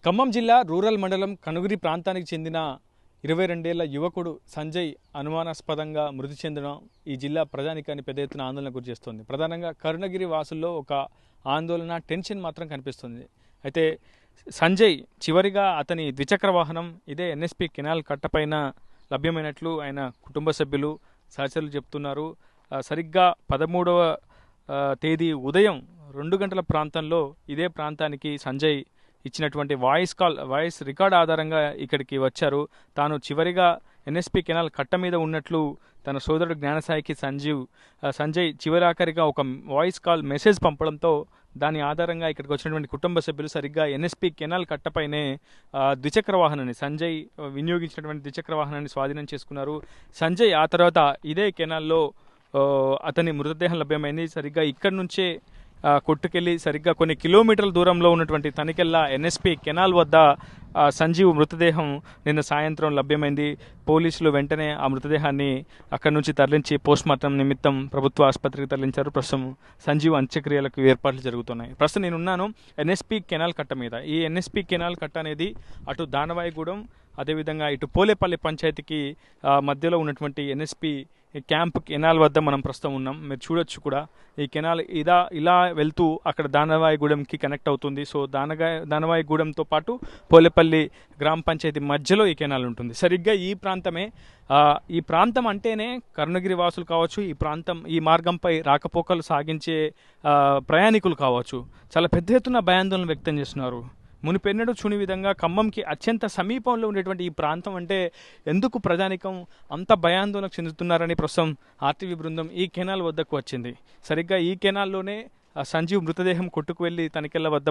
ఖమ్మం జిల్లా రూరల్ మండలం కనుగిరి ప్రాంతానికి చెందిన 22 ఏళ్ల యువకుడు సంజయ్ అనుమానాస్పదంగా మృతి చెందడం ఈ జిల్లా ప్రజానికాన్ని పెద్ద ఎత్తున ఆందోళన గురిచేస్తుంది. ప్రధానంగా కరుణగిరి వాసుల్లో ఒక ఆందోళన, టెన్షన్ మాత్రం కనిపిస్తుంది. అయితే సంజయ్ చివరిగా అతని ద్విచక్ర వాహనం ఇదే ఎన్ఎస్పి కెనాల్ కట్టపైన లభ్యమైనట్లు ఆయన కుటుంబ సభ్యులు, సహచరులు చెప్తున్నారు. సరిగ్గా 13వ తేదీ ఉదయం 2 గంటల ప్రాంతంలో ఇదే ప్రాంతానికి సంజయ్ ఇచ్చినటువంటి వాయిస్ రికార్డ్ ఆధారంగా ఇక్కడికి వచ్చారు. తాను చివరిగా ఎన్ఎస్పి కెనాల్ కట్ట మీద ఉన్నట్లు తన సోదరుడు జ్ఞానసాయికి సంజయ్ చివరాఖరిగా ఒక వాయిస్ కాల్ మెసేజ్ పంపడంతో దాని ఆధారంగా ఇక్కడికి వచ్చినటువంటి కుటుంబ సభ్యులు సరిగ్గా ఎన్ఎస్పి కెనాల్ కట్టపైనే ద్విచక్ర వాహనాన్ని, సంజయ్ వినియోగించినటువంటి ద్విచక్ర వాహనాన్ని స్వాధీనం చేసుకున్నారు. సంజయ్ ఆ తర్వాత ఇదే కెనాల్లో అతని మృతదేహం లభ్యమైంది. సరిగ్గా ఇక్కడి నుంచే కొట్టుకెళ్ళి సరిగ్గా కొన్ని కిలోమీటర్ల దూరంలో ఉన్నటువంటి తనికెళ్ళ ఎన్ఎస్పి కెనాల్ వద్ద సంజీవ్ మృతదేహం నిన్న సాయంత్రం లభ్యమైంది. పోలీసులు వెంటనే ఆ మృతదేహాన్ని అక్కడి నుంచి తరలించి పోస్ట్మార్టం నిమిత్తం ప్రభుత్వ ఆసుపత్రికి తరలించారు. ప్రస్తుతం సంజీవ్ అంత్యక్రియలకు ఏర్పాట్లు జరుగుతున్నాయి. ప్రస్తుతం నేనున్నాను ఎన్ఎస్పి కెనాల్ కట్ట మీద. ఈ ఎన్ఎస్పి కెనాల్ కట్ట అనేది అటు దానవాయిగూడెం, అదేవిధంగా ఇటు పోలేపల్లి పంచాయతీకి మధ్యలో ఉన్నటువంటి ఎన్ఎస్పి క్యాంప్ కెనాల్ వద్ద మనం ప్రస్తుతం ఉన్నాం. మీరు చూడొచ్చు కూడా ఈ కెనాల్ ఇలా వెళ్తూ అక్కడ దానవాయిగూడెంకి కనెక్ట్ అవుతుంది. సో దానవాయిగూడెంతో పాటు పోలేపల్లి గ్రామ పంచాయతీ మధ్యలో ఈ కెనాల్ ఉంటుంది. సరిగ్గా ఈ ప్రాంతం అంటేనే కరుణగిరి వాసులు కావచ్చు, ఈ మార్గంపై రాకపోకలు సాగించే ప్రయాణికులు కావచ్చు, చాలా పెద్ద ఎత్తున భయాందోళన వ్యక్తం చేస్తున్నారు. మునిపెన్నడూ చూని విధంగా ఖమ్మంకి అత్యంత సమీపంలో ఉండేటువంటి ఈ ప్రాంతం అంటే ఎందుకు ప్రజానికం అంత భయాందోళనకు చెందుతున్నారని ప్రస్తుతం ఆర్టీవీ బృందం ఈ కెనాల్ వద్దకు వచ్చింది. సరిగ్గా ఈ కెనాల్లోనే సంజీవ్ మృతదేహం కొట్టుకు వెళ్ళి తనికెళ్ల వద్ద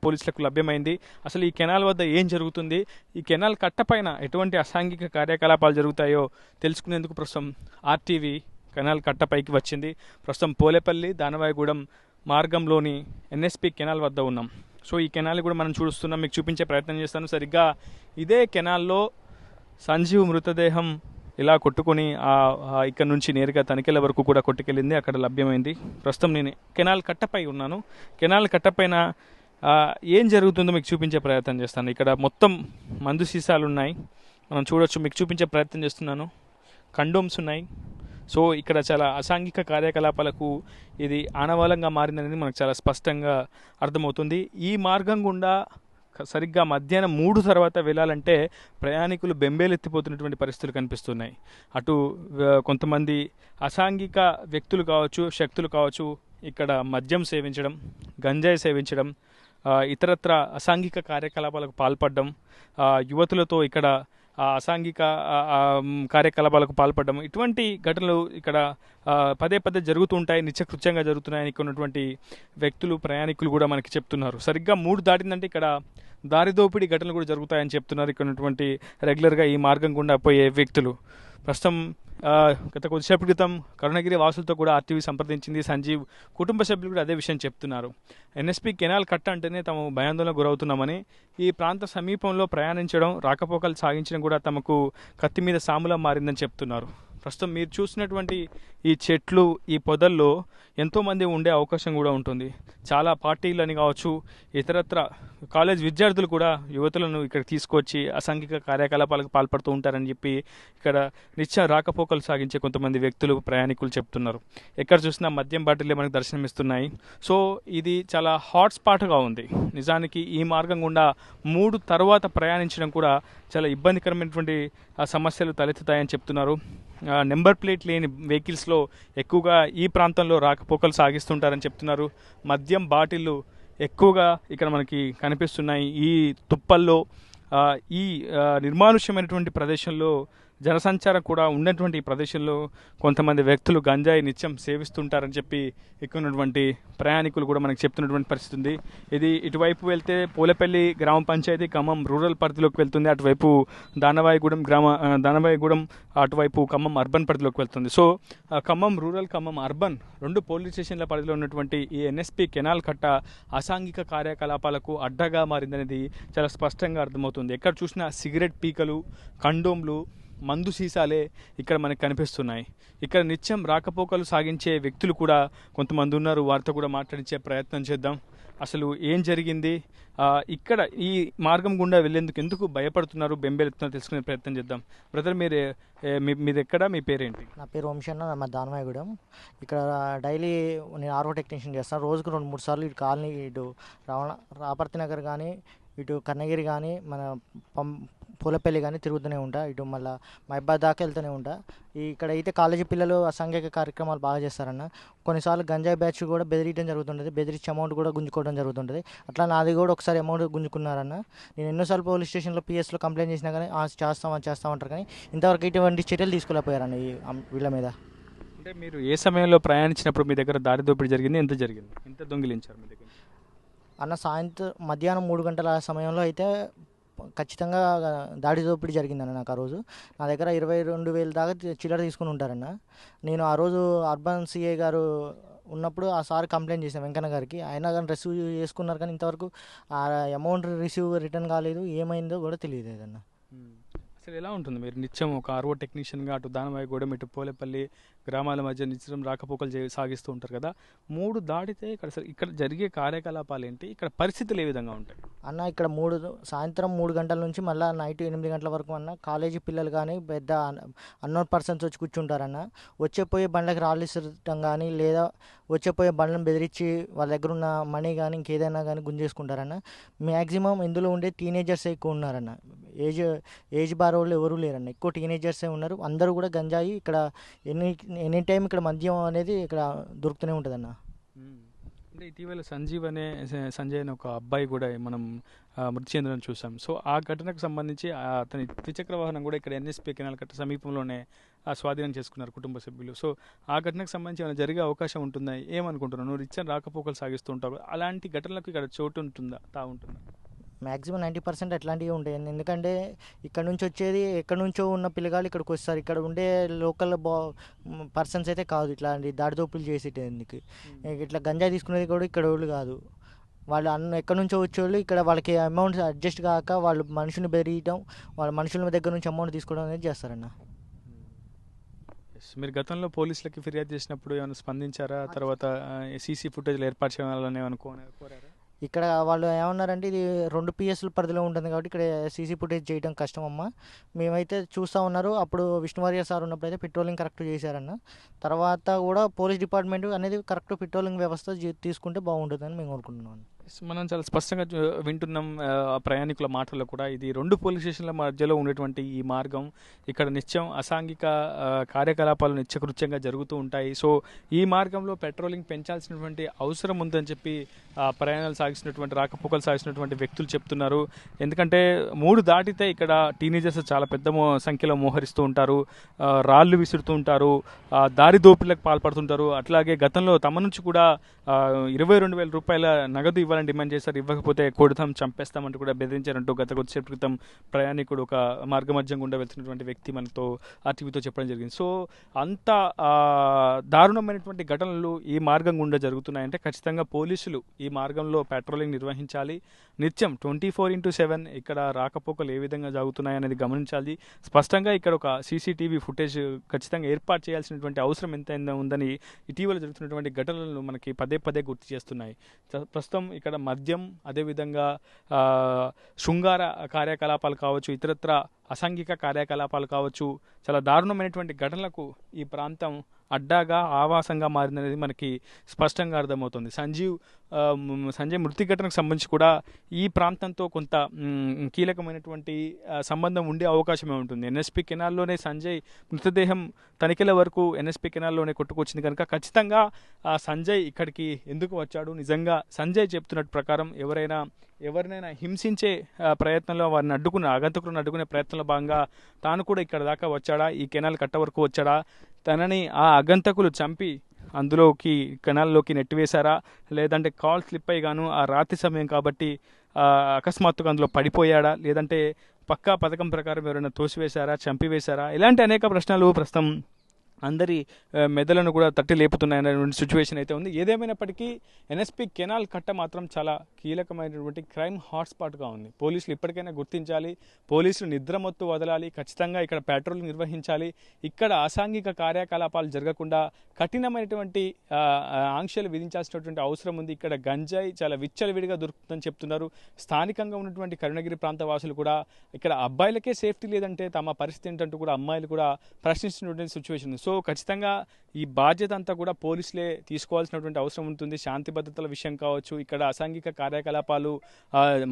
పోలీసులకు లభ్యమైంది. అసలు ఈ కెనాల్ వద్ద ఏం జరుగుతుంది, ఈ కెనాల్ కట్టపైన ఎటువంటి అసాంఘిక కార్యకలాపాలు జరుగుతాయో తెలుసుకునేందుకు ప్రస్తుతం ఆర్టీవీ కెనాల్ కట్టపైకి వచ్చింది. ప్రస్తుతం పోలేపల్లి దానవాయిగూడెం మార్గంలోని ఎన్ఎస్పి కెనాల్ వద్ద ఉన్నాం. సో ఈ కెనాల్ కూడా మనం చూస్తున్నాం, మీకు చూపించే ప్రయత్నం చేస్తాను. సరిగ్గా ఇదే కెనాల్లో సంజీవ్ మృతదేహం ఇలా కొట్టుకొని ఇక్కడ నుంచి నేరుగా తనికెళ్ళ వరకు కూడా కొట్టుకెళ్ళింది, అక్కడ లభ్యమైంది. ప్రస్తుతం నేను కెనాల్ కట్టపై ఉన్నాను. కెనాల్ కట్టపైన ఏం జరుగుతుందో మీకు చూపించే ప్రయత్నం చేస్తాను. ఇక్కడ మొత్తం మందు సీసాలు ఉన్నాయి, మనం చూడొచ్చు. మీకు చూపించే ప్రయత్నం చేస్తున్నాను. కండోమ్స్ ఉన్నాయి. సో ఇక్కడ చాలా అసాంఘిక కార్యకలాపాలకు ఇది ఆనవాళంగా మారిందనేది మనకు చాలా స్పష్టంగా అర్థమవుతుంది. ఈ మార్గం గుండా సరిగ్గా మధ్యాహ్నం 3 తర్వాత వెళ్ళాలంటే ప్రయాణికులు బెంబేలెత్తిపోతున్నటువంటి పరిస్థితులు కనిపిస్తున్నాయి. అటు కొంతమంది అసాంఘిక వ్యక్తులు కావచ్చు, శక్తులు కావచ్చు, ఇక్కడ మద్యం సేవించడం, గంజాయి సేవించడం, ఇతరత్ర అసాంఘిక కార్యకలాపాలకు పాల్పడడం, యువతులతో ఇక్కడ అసాంఘిక కార్యకలాపాలకు పాల్పడడం, ఇటువంటి ఘటనలు ఇక్కడ పదే జరుగుతూ ఉంటాయి, నిత్యకృత్యంగా జరుగుతున్నాయని ఇక్కడ ఉన్నటువంటి వ్యక్తులు, ప్రయాణికులు కూడా మనకి చెప్తున్నారు. సరిగ్గా 3 దాటిందంటే ఇక్కడ దారిదోపిడీ ఘటనలు కూడా జరుగుతాయని చెప్తున్నారు ఇక్కడ ఉన్నటువంటి రెగ్యులర్గా ఈ మార్గం గుండా పోయే వ్యక్తులు. ప్రస్తుతం గత కొద్దిసేపటి క్రితం కరుణగిరి వాసులతో కూడా ఆర్టీవీ సంప్రదించింది. సంజీవ్ కుటుంబ సభ్యులు కూడా అదే విషయం చెప్తున్నారు. ఎన్ఎస్పి కెనాల్ కట్ట అంటేనే తాము భయాందోళన గురవుతున్నామని, ఈ ప్రాంత సమీపంలో ప్రయాణించడం, రాకపోకలు సాగించడం కూడా తమకు కత్తి మీద సాములా మారిందని చెప్తున్నారు. ప్రస్తుతం మీరు చూసినటువంటి ఈ చెట్లు, ఈ పొదల్లో ఎంతోమంది ఉండే అవకాశం కూడా ఉంటుంది. చాలా పార్టీలని కావచ్చు, ఇతరత్ర కాలేజ్ విద్యార్థులు కూడా యువతులను ఇక్కడ తీసుకొచ్చి అసాంఘిక కార్యకలాపాలకు పాల్పడుతూ ఉంటారని చెప్పి ఇక్కడ నిత్యం రాకపోకలు సాగించే కొంతమంది వ్యక్తులు, ప్రయాణికులు చెప్తున్నారు. ఎక్కడ చూసినా మద్యం బాటిల్లే మనకు దర్శనమిస్తున్నాయి. సో ఇది చాలా హాట్ స్పాట్గా ఉంది. నిజానికి ఈ మార్గం గుండా 3 తర్వాత ప్రయాణించడం కూడా చాలా ఇబ్బందికరమైనటువంటి సమస్యలు తలెత్తుతాయని చెప్తున్నారు. నెంబర్ ప్లేట్ లేని వెహికల్స్లో ఎక్కువగా ఈ ప్రాంతంలో రాకపోకలు సాగిస్తుంటారని చెప్తున్నారు. మద్యం బాటిళ్ళు ఎక్కువగా ఇక్కడ మనకి కనిపిస్తున్నాయి. ఈ తుప్పల్లో, ఈ నిర్మానుష్యమైనటువంటి ప్రదేశంలో, జనసంచారం కూడా ఉన్నటువంటి ప్రదేశంలో కొంతమంది వ్యక్తులు గంజాయి నిత్యం సేవిస్తుంటారని చెప్పి ఇక్కడ ఉన్నటువంటి ప్రయాణికులు కూడా మనకు చెప్తున్నటువంటి పరిస్థితి ఉంది. ఇది ఇటువైపు వెళ్తే పోలేపల్లి గ్రామ పంచాయతీ ఖమ్మం రూరల్ పరిధిలోకి వెళ్తుంది, అటువైపు దానవాయిగూడెం అటువైపు ఖమ్మం అర్బన్ పరిధిలోకి వెళ్తుంది. So Khammam rural, Khammam urban 2 police స్టేషన్ల పరిధిలో ఉన్నటువంటి ఈ ఎన్ఎస్పి కెనాల్ కట్ట అసాంఘిక కార్యకలాపాలకు అడ్డగా మారిందనేది చాలా స్పష్టంగా అర్థమవుతుంది. ఎక్కడ చూసినా సిగరెట్ పీకలు, కండోమ్లు, మందు సీసాలే ఇక్కడ మనకు కనిపిస్తున్నాయి. ఇక్కడ నిత్యం రాకపోకలు సాగించే వ్యక్తులు కూడా కొంతమంది ఉన్నారు, వారితో కూడా మాట్లాడించే ప్రయత్నం చేద్దాం. అసలు ఏం జరిగింది, ఇక్కడ ఈ మార్గం గుండా వెళ్ళేందుకు ఎందుకు భయపడుతున్నారు, బెంబేలెత్తున్నారు తెలుసుకునే ప్రయత్నం చేద్దాం. బ్రదర్ మీరు మీది ఎక్కడ, మీ పేరేంటి? నా పేరు వంశన్న, మా దానమాయగూడెం. ఇక్కడ డైలీ నేను ఆర్ఓ టెక్నీషియన్ చేస్తాను. రోజుకు 2-3 సార్లు ఇటు కాలనీ, ఇటు రాపర్తి నగర్ కానీ, ఇటు కన్నగిరి కానీ, మన పూలపల్లి కానీ తిరుగుతూనే ఉంటా. ఇటు మళ్ళీ మహబాద్ దాకా వెళ్తూనే ఉంటా. ఇక్కడ అయితే కాలేజీ పిల్లలు అసాంఘిక కార్యక్రమాలు బాగా చేస్తారన్న. కొన్నిసార్లు గంజాయి బ్యాచ్ కూడా బెదిరియడం జరుగుతుంటుంది, బెదిరించి అమౌంట్ కూడా గుంజుకోవడం జరుగుతుంటుంది. అట్లా నాది కూడా ఒకసారి అమౌంట్ గుంజుకున్నారన్న. నేను ఎన్నోసార్లు పోలీస్ స్టేషన్లో పిఎస్లో కంప్లైంట్ చేసినా కానీ చేస్తామంటారు, కానీ ఇంతవరకు ఇటువంటి చర్యలు తీసుకోలేకపోయారన్న వీళ్ళ మీద. అంటే మీరు ఏ సమయంలో ప్రయాణించినప్పుడు మీ దగ్గర దారి దోపిడీ జరిగింది, ఎంత జరిగింది, ఎంత దొంగిలించారు మీ దగ్గర? అన్న మధ్యాహ్నం 3 గంటల సమయంలో అయితే ఖచ్చితంగా దాడి దోపిడీ జరిగిందన్న. నాకు ఆ రోజు నా దగ్గర 22,000 దాకా చిల్లర తీసుకుని ఉంటారన్న. నేను ఆ రోజు అర్బన్ సిఐ గారు ఉన్నప్పుడు ఆ సార్ కంప్లైంట్ చేశాను వెంకన్న గారికి. అయినా కానీ రిసీవ్ చేసుకున్నారు, కానీ ఇంతవరకు ఆ అమౌంట్ రిటర్న్ కాలేదు. ఏమైందో కూడా తెలియదు అన్న. అసలు ఎలా ఉంటుంది, మీరు నిత్యం ఒక ఆర్ఓ టెక్నీషియన్గా అటు దానమాయగూడెం, ఇటు పోలేపల్లి గ్రామాల మధ్య నిత్యం రాకపోకలు సాగిస్తూ ఉంటారు కదా, 3 దాటితే ఇక్కడ జరిగే కార్యకలాపాలు ఏంటి, ఇక్కడ పరిస్థితులు ఏ విధంగా ఉంటాయి అన్న? ఇక్కడ సాయంత్రం 3 గంటల నుంచి మళ్ళీ నైట్ 8 గంటల వరకు అన్న కాలేజీ పిల్లలు కానీ పెద్ద అన్నోన్ పర్సన్స్ వచ్చి కూర్చుంటారన్న. వచ్చేపోయే బండ్లకి రాళ్ళు ఇసరటం కానీ, లేదా వచ్చేపోయే బండ్లను బెదిరించి వాళ్ళ దగ్గర ఉన్న మనీ కానీ ఇంకేదైనా కానీ గుంజేసుకుంటారన్న. మ్యాక్సిమం ఇందులో ఉండే టీనేజర్సే ఎక్కువ ఉన్నారన్న. ఏజ్ బార్ వాళ్ళు ఎవరు లేరన్న, ఎక్కువ టీనేజర్సే ఉన్నారు. అందరూ కూడా గంజాయి ఇక్కడ ఎనీ టైం ఇక్కడ మద్యం అనేది ఇక్కడ దొరుకుతూనే ఉంటుందన్న. అంటే ఇటీవల సంజయ్ అనే ఒక అబ్బాయి కూడా మనం మృతి చెందడం చూసాం. సో ఆ ఘటనకు సంబంధించి అతని ద్విచక్ర వాహనం కూడా ఇక్కడ ఎన్ఎస్పీ కెనాల్ కట్ట సమీపంలోనే స్వాధీనం చేసుకున్నారు కుటుంబ సభ్యులు. సో ఆ ఘటనకు సంబంధించి ఏమైనా జరిగే అవకాశం ఉంటుందా, ఏమనుకుంటున్నావు? నువ్వు ఇచ్చిన రాకపోకలు సాగిస్తూ ఉంటావు, అలాంటి ఘటనలకు ఇక్కడ చోటు ఉంటుందా, ఉంటుందా? మ్యాక్సిమం 90% అట్లాంటివి ఉంటాయి. ఎందుకంటే ఇక్కడ నుంచి వచ్చేది ఎక్కడి నుంచో ఉన్న పిల్లగాళ్ళు ఇక్కడికి వస్తారు. ఇక్కడ ఉండే లోకల్ పర్సన్స్ అయితే కాదు ఇట్లాంటి దాడిదోపులు చేసేటందుకు. ఇట్లా గంజాయి తీసుకునేది కూడా ఇక్కడ వాళ్ళు కాదు. వాళ్ళు ఎక్కడి నుంచో వచ్చేవాళ్ళు ఇక్కడ వాళ్ళకి అమౌంట్ అడ్జస్ట్ కాక వాళ్ళు మనుషుని బెదిరియటం, వాళ్ళ మనుషుల దగ్గర నుంచి అమౌంట్ తీసుకోవడం అనేది చేస్తారన్న. మీరు గతంలో పోలీసులకి ఫిర్యాదు చేసినప్పుడు ఏమైనా స్పందించారా? తర్వాత సీసీ ఫుటేజ్లు ఏర్పాటు చేయాలని ఏమైనా కోరారా? ఇక్కడ వాళ్ళు ఏమన్నారంటే ఇది 2 పిఎస్ల పరిధిలో ఉంటుంది కాబట్టి ఇక్కడ సీసీ ఫుటేజ్ చేయడం కష్టం అమ్మ. మేమైతే చూస్తూ ఉన్నారు. అప్పుడు విష్ణువర్య సార్ ఉన్నప్పుడు అయితే పెట్రోలింగ్ కరెక్ట్ చేశారన్న. తర్వాత కూడా పోలీస్ డిపార్ట్మెంట్ అనేది కరెక్ట్ పెట్రోలింగ్ వ్యవస్థ తీసుకుంటే బాగుంటుందని మేము కోరుకుంటున్నాం. మనం చాలా స్పష్టంగా వింటున్నాం ప్రయాణికుల మాటల్లో కూడా. ఇది 2 పోలీస్ స్టేషన్ల మధ్యలో ఉన్నటువంటి ఈ మార్గం, ఇక్కడ నిత్యం అసాంఘిక కార్యకలాపాలు నిత్యకృత్యంగా జరుగుతూ ఉంటాయి. సో ఈ మార్గంలో పెట్రోలింగ్ పెంచాల్సినటువంటి అవసరం ఉందని చెప్పి ప్రయాణాలు సాగిస్తున్నటువంటి రాకపోకలు సాగిస్తున్నటువంటి వ్యక్తులు చెప్తున్నారు. ఎందుకంటే 3 దాటితే ఇక్కడ టీనేజర్స్ చాలా పెద్ద సంఖ్యలో మోహరిస్తూ ఉంటారు, రాళ్ళు విసురుతూ ఉంటారు, దారి దోపిడీలకు పాల్పడుతుంటారు. అట్లాగే గతంలో తమ నుంచి కూడా 22,000 రూపాయల నగదు ఇవ్వాలని డిమాండ్ చేశారు. ఇవ్వకపోతే కొడతాం, చంపేస్తామంటూ కూడా బెదిరించారంటూ గత కొద్దిసేపు క్రితం ప్రయాణికుడు, ఒక మార్గమధ్యం గుండా వెళ్తున్నటువంటి వ్యక్తి మనతో ఆర్టీవీతో చెప్పడం జరిగింది. సో అంత దారుణమైనటువంటి ఘటనలు ఈ మార్గం గుండా జరుగుతున్నాయంటే ఖచ్చితంగా పోలీసులు ఈ మార్గంలో పెట్రోలింగ్ నిర్వహించాలి. నిత్యం 24/7 ఇక్కడ రాకపోకలు ఏ విధంగా జరుగుతున్నాయనేది గమనించాలి. స్పష్టంగా ఇక్కడ ఒక సీసీటీవీ ఫుటేజ్ ఖచ్చితంగా ఏర్పాటు చేయాల్సినటువంటి అవసరం ఎంతైనా ఉందని ఇటీవల జరుగుతున్నటువంటి ఘటనలను మనకి పదే గుర్తు చేస్తున్నాయి. ప్రస్తుతం ఇక్కడ మద్యం, అదేవిధంగా శృంగార కార్యకలాపాలు కావచ్చు, ఇతరత్ర అసాంఘిక కార్యకలాపాలు కావచ్చు, చాలా దారుణమైనటువంటి ఘటనలకు ఈ ప్రాంతం అడ్డాగా, ఆవాసంగా మారిందనేది మనకి స్పష్టంగా అర్థమవుతుంది. సంజయ్ మృతి ఘటనకు సంబంధించి కూడా ఈ ప్రాంతంతో కొంత కీలకమైనటువంటి సంబంధం ఉండే అవకాశమే ఉంటుంది. ఎన్ఎస్పీ కెనాల్లోనే సంజయ్ మృతదేహం తనిఖీల వరకు ఎన్ఎస్పీ కెనాల్లోనే కొట్టుకొచ్చింది కనుక ఖచ్చితంగా సంజయ్ ఇక్కడికి ఎందుకు వచ్చాడు, నిజంగా సంజయ్ చెప్తున్నట్టు ప్రకారం ఎవరినైనా హింసించే ప్రయత్నంలో వారిని ఆగంతకులను అడ్డుకునే ప్రయత్నంలో భాగంగా తాను కూడా ఇక్కడ దాకా వచ్చాడా, ఈ కెనాల్ కట్ట వరకు వచ్చాడా, తనని ఆ ఆగంతకులు చంపి అందులోకి కెనాల్లోకి నెట్టివేశారా, లేదంటే కాల్ స్లిప్ అయ్యి గాను ఆ రాత్రి సమయం కాబట్టి అకస్మాత్తుగా అందులో పడిపోయాడా, లేదంటే పక్కా పథకం ప్రకారం ఎవరైనా తోసివేశారా, చంపివేశారా, ఇలాంటి అనేక ప్రశ్నలు ప్రస్తుతం అందరి మెదలను కూడా తట్టి లేపుతున్నాయనేటువంటి సిచ్యువేషన్ అయితే ఉంది. ఏదేమైనప్పటికీ ఎన్ఎస్పి కెనాల్ కట్ట మాత్రం చాలా కీలకమైనటువంటి క్రైమ్ హాట్స్పాట్గా ఉంది. పోలీసులు ఇప్పటికైనా గుర్తించాలి, పోలీసులు నిద్రమొత్తు వదలాలి, ఖచ్చితంగా ఇక్కడ పెట్రోల్ నిర్వహించాలి, ఇక్కడ అసాంఘిక కార్యకలాపాలు జరగకుండా కఠినమైనటువంటి ఆంక్షలు విధించాల్సినటువంటి అవసరం ఉంది. ఇక్కడ గంజాయి చాలా విచ్చలవిడిగా దొరుకుతుందని చెప్తున్నారు స్థానికంగా ఉన్నటువంటి కరుణగిరి ప్రాంత వాసులు కూడా. ఇక్కడ అబ్బాయిలకే సేఫ్టీ లేదంటే తమ పరిస్థితి ఏంటంటూ కూడా అమ్మాయిలు కూడా ప్రశ్నిస్తున్నటువంటి సిచ్యువేషన్. సో ఖచ్చితంగా ఈ బాధ్యత అంతా కూడా పోలీసులే తీసుకోవాల్సినటువంటి అవసరం ఉంటుంది. శాంతి భద్రతల విషయం కావచ్చు, ఇక్కడ అసాంఘిక కార్యకలాపాలు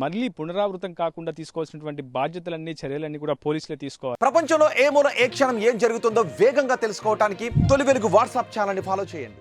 మళ్ళీ పునరావృతం కాకుండా తీసుకోవాల్సినటువంటి బాధ్యతలన్నీ చర్యలన్నీ కూడా పోలీసులే తీసుకోవాలి. ప్రపంచంలో ఏ మూల ఏ క్షణం ఏం జరుగుతుందో వేగంగా తెలుసుకోవడానికి తొలి వెలుగు వాట్సాప్ ఛానల్ని ఫాలో చేయండి.